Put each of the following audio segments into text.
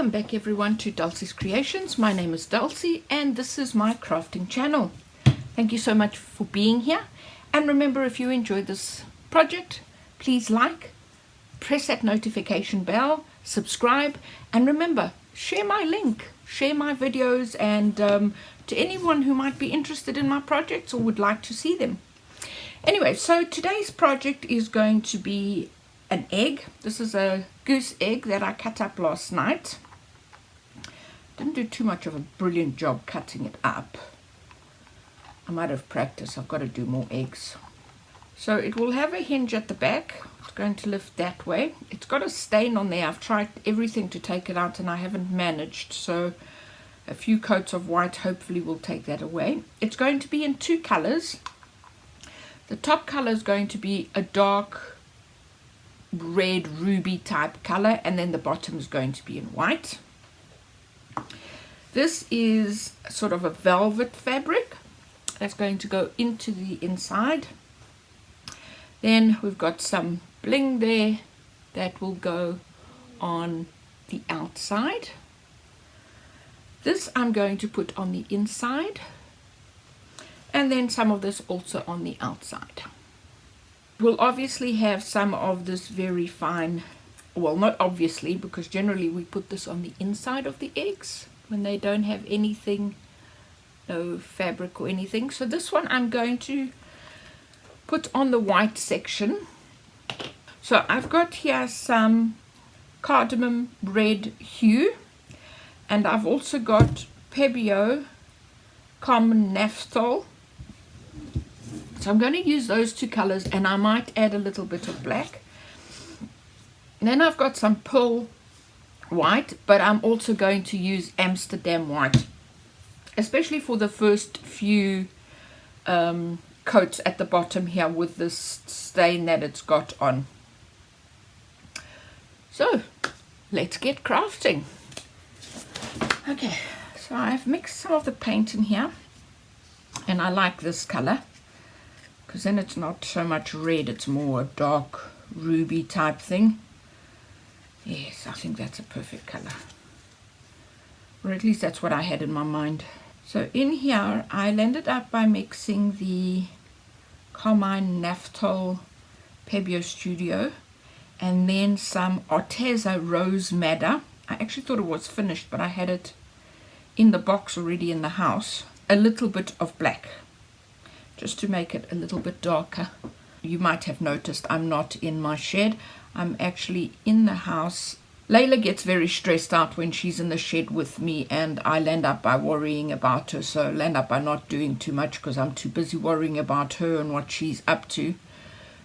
Welcome back everyone to Dulcie's Creations. My name is Dulcie and this is my crafting channel. Thank you so much for being here, and remember, if you enjoyed this project, please like, press that notification bell, subscribe, and remember, share my link, share my videos, and to anyone who might be interested in my projects or would like to see them. Anyway, so today's project is going to be an egg. This is a goose egg that I cut up last night. Didn't do too much of a brilliant job cutting it up. I might have practiced. I've got to do more eggs. So it will have a hinge at the back. It's going to lift that way. It's got a stain on there. I've tried everything to take it out and I haven't managed. So a few coats of white hopefully will take that away. It's going to be in two colors. The top color is going to be a dark red ruby type color, and then the bottom is going to be in white. This is sort of a velvet fabric that's going to go into the inside. Then we've got some bling there that will go on the outside. This I'm going to put on the inside, and then some of this also on the outside. We'll obviously have some of this very fine, well, not obviously, because generally we put this on the inside of the eggs when they don't have anything, no fabric or anything. So this one I'm going to put on the white section. So I've got here some cardamom red hue, and I've also got Pebeo common naphtol. So I'm going to use those two colors, and I might add a little bit of black. And then I've got some pearl white, but I'm also going to use Amsterdam white, especially for the first few coats at the bottom here with this stain that it's got on. So let's get crafting. Okay, so I've mixed some of the paint in here, and I like this color, because then it's not so much red, it's more a dark ruby type thing. Yes, I think that's a perfect color, or at least that's what I had in my mind. So in here I ended up by mixing the Carmine Naphtol Pebeo Studio and then some Arteza Rose Madder. I actually thought it was finished, but I had it in the box already in the house. A little bit of black, just to make it a little bit darker. You might have noticed I'm not in my shed. I'm actually in the house. Layla gets very stressed out when she's in the shed with me, and I end up by worrying about her. So I end up by not doing too much because I'm too busy worrying about her and what she's up to.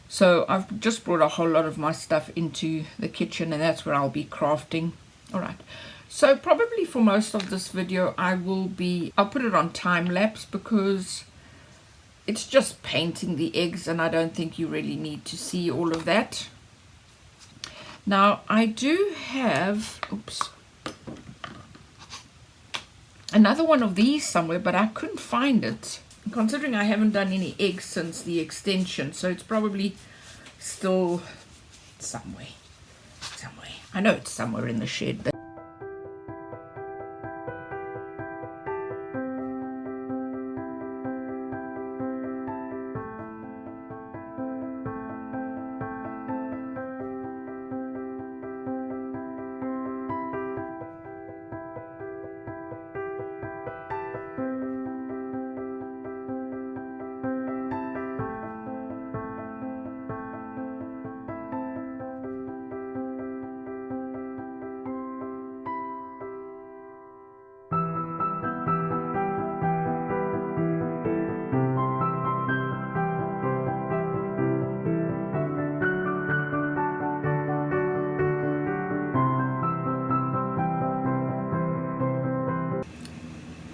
So I've just brought a whole lot of my stuff into the kitchen, and that's where I'll be crafting. All right. So probably for most of this video I'll put it on time lapse, because it's just painting the eggs and I don't think you really need to see all of that. Now I do have, another one of these somewhere, but I couldn't find it, considering I haven't done any eggs since the extension. So it's probably still somewhere. I know it's somewhere in the shed.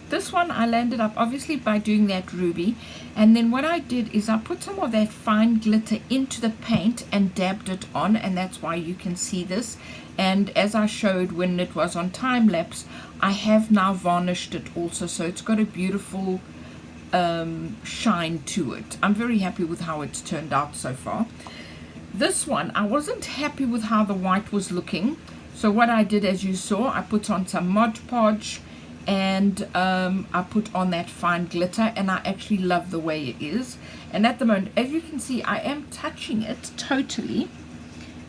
This one I landed up obviously by doing that ruby, and then what I did is I put some of that fine glitter into the paint and dabbed it on, and that's why you can see this. And as I showed when it was on time lapse, I have now varnished it also, so it's got a beautiful shine to it. I'm very happy with how it's turned out so far. This one I wasn't happy with how the white was looking, So what I did, as you saw, I put on some Mod Podge, and I put on that fine glitter, and I actually love the way it is. And at the moment, as you can see, I am touching it totally,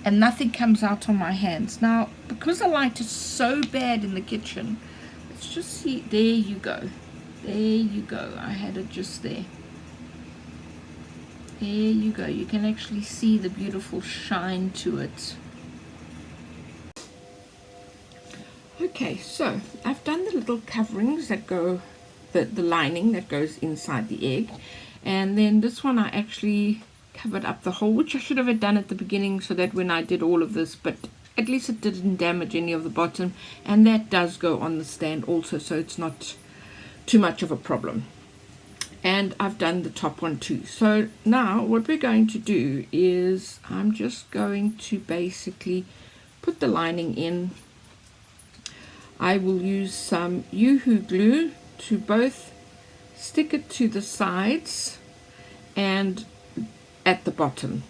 and nothing comes out on my hands. Now, because the light is so bad in the kitchen, let's just see. There you go. There you go. I had it just there. There you go. You can actually see the beautiful shine to it. Okay, so I've done the little coverings that go, the lining that goes inside the egg. And then this one I actually covered up the hole, which I should have done at the beginning so that when I did all of this, but at least it didn't damage any of the bottom. And that does go on the stand also, so it's not too much of a problem. And I've done the top one too. So now what we're going to do is I'm just going to basically put the lining in. I will use some Yoo-hoo glue to both stick it to the sides and at the bottom.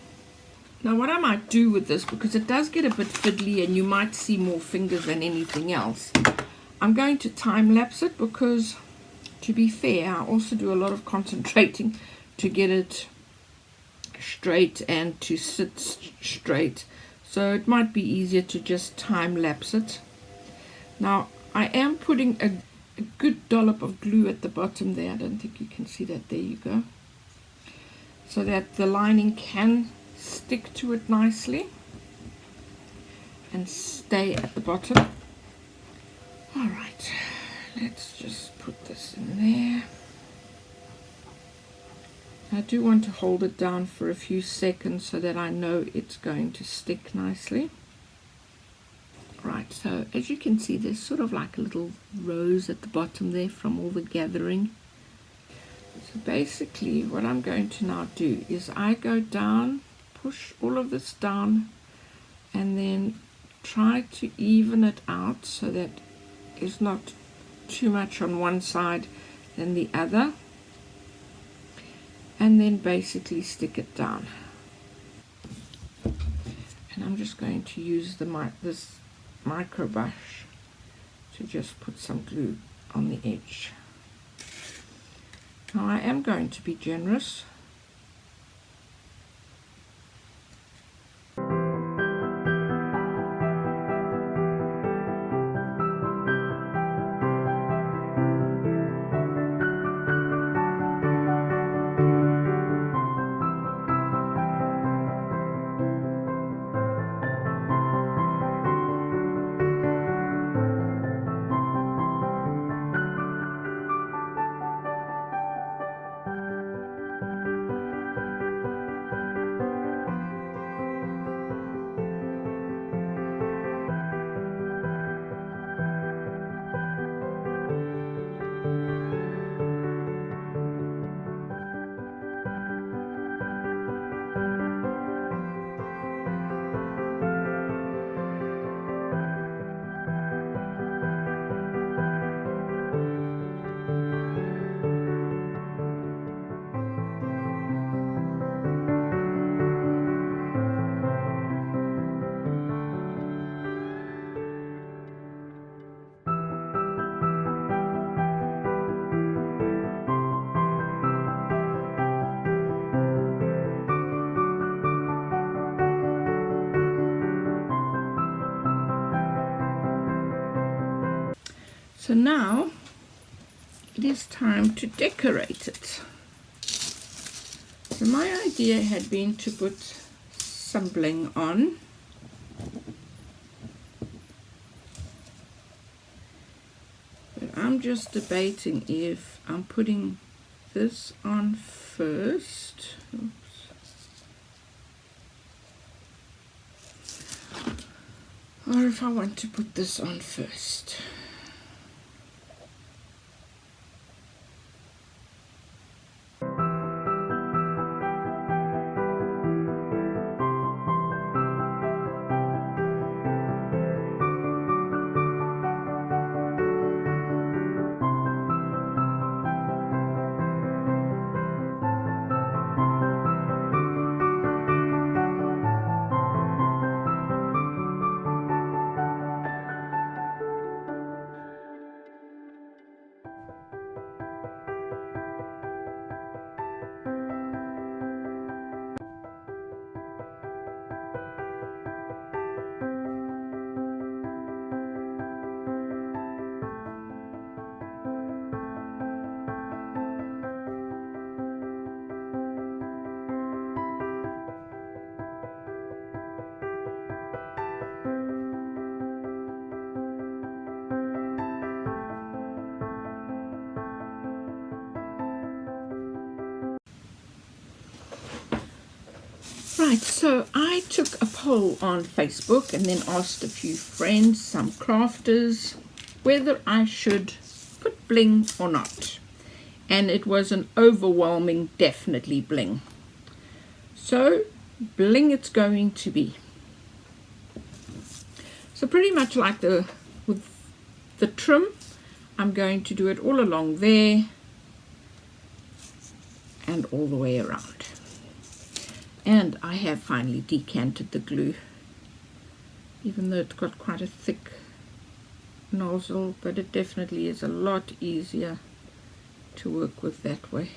Now what I might do with this, because it does get a bit fiddly and you might see more fingers than anything else, I'm going to time lapse it, because to be fair, I also do a lot of concentrating to get it straight and to sit straight. So it might be easier to just time lapse it. Now, I am putting a good dollop of glue at the bottom there. I don't think you can see that. There you go. So that the lining can stick to it nicely and stay at the bottom. All right, let's just put this in there. I do want to hold it down for a few seconds so that I know it's going to stick nicely. Right, so as you can see, there's sort of like a little rose at the bottom there from all the gathering. So basically what I'm going to now do is I go down, push all of this down, and then try to even it out so that it's not too much on one side than the other, and then basically stick it down. And I'm just going to use this micro brush to just put some glue on the edge. Now I am going to be generous. So now it is time to decorate it. So my idea had been to put some bling on. But I'm just debating if I'm putting this on first. Oops. Or if I want to put this on first. Right, so I took a poll on Facebook and then asked a few friends, some crafters, whether I should put bling or not. And it was an overwhelming definitely bling. So bling it's going to be. So pretty much like with the trim, I'm going to do it all along there and all the way around. And I have finally decanted the glue, even though it's got quite a thick nozzle, but it definitely is a lot easier to work with that way.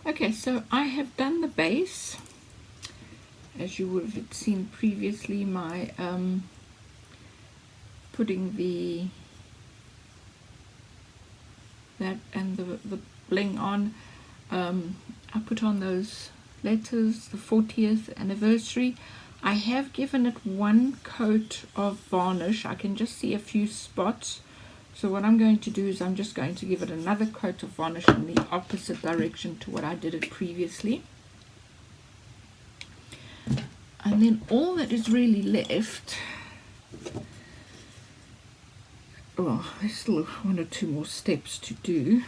Okay, so I have done the base. As you would have seen previously, my putting that and the bling on. I put on those letters, the 40th anniversary. I have given it one coat of varnish. I can just see a few spots. So what I'm going to do is I'm just going to give it another coat of varnish in the opposite direction to what I did it previously. And then all that is really left, well, there's still one or two more steps to do.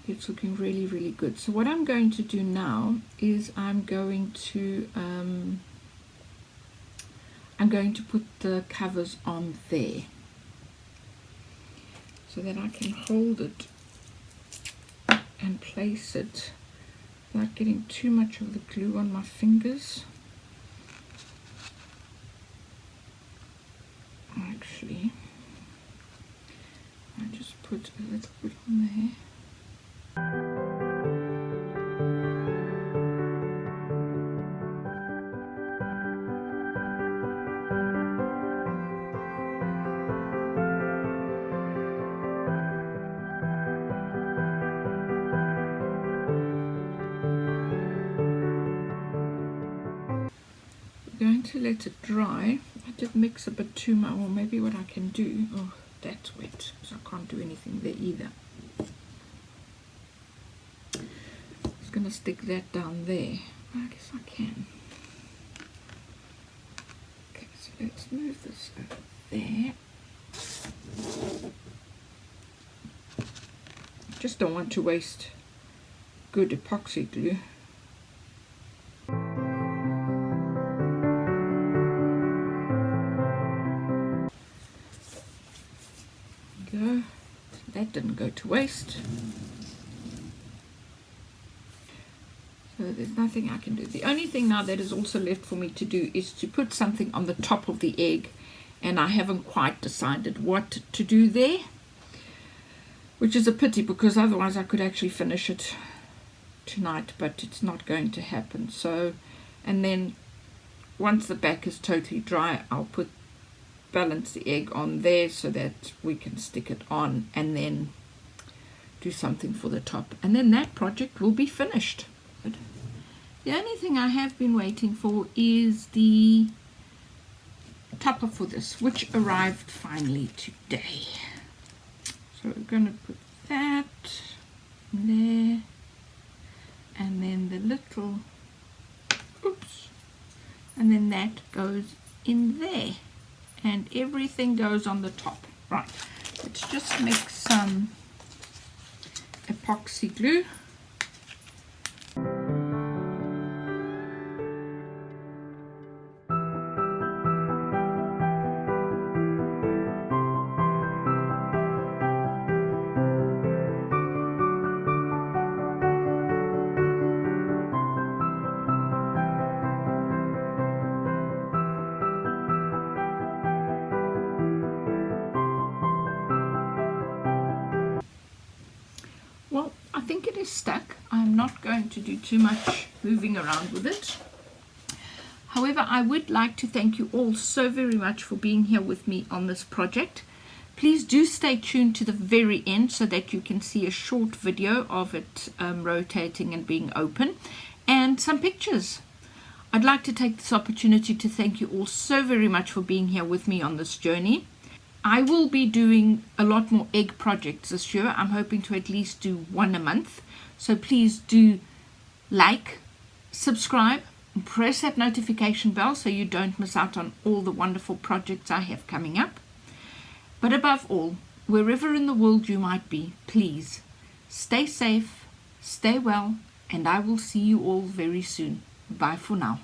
It's looking really, really good. So what I'm going to do now is I'm going to put the covers on there so that I can hold it and place it without getting too much of the glue on my fingers. Actually, I just put a little bit on there. Going to let it dry. I did mix a bit too much, or maybe what I can do, oh, that's wet, so I can't do anything there either. I'm just going to stick that down there. I guess I can. Okay, so let's move this over there. Just don't want to waste good epoxy glue. Go. That didn't go to waste. So there's nothing I can do. The only thing now that is also left for me to do is to put something on the top of the egg, and I haven't quite decided what to do there, which is a pity because otherwise I could actually finish it tonight, but it's not going to happen. So, and then once the back is totally dry, I'll balance the egg on there so that we can stick it on and then do something for the top, and then that project will be finished. The only thing I have been waiting for is the topper for this, which arrived finally today. So we're going to put that there, and then the little, oops, and then that goes in there, and everything goes on the top. Right, let's just mix some epoxy glue. think it is stuck. I'm not going to do too much moving around with it. However, I would like to thank you all so very much for being here with me on this project. Please do stay tuned to the very end so that you can see a short video of it rotating and being open, and some pictures. I'd like to take this opportunity to thank you all so very much for being here with me on this journey. I will be doing a lot more egg projects this year. I'm hoping to at least do one a month. So please do like, subscribe, and press that notification bell so you don't miss out on all the wonderful projects I have coming up. But above all, wherever in the world you might be, please stay safe, stay well, and I will see you all very soon. Bye for now.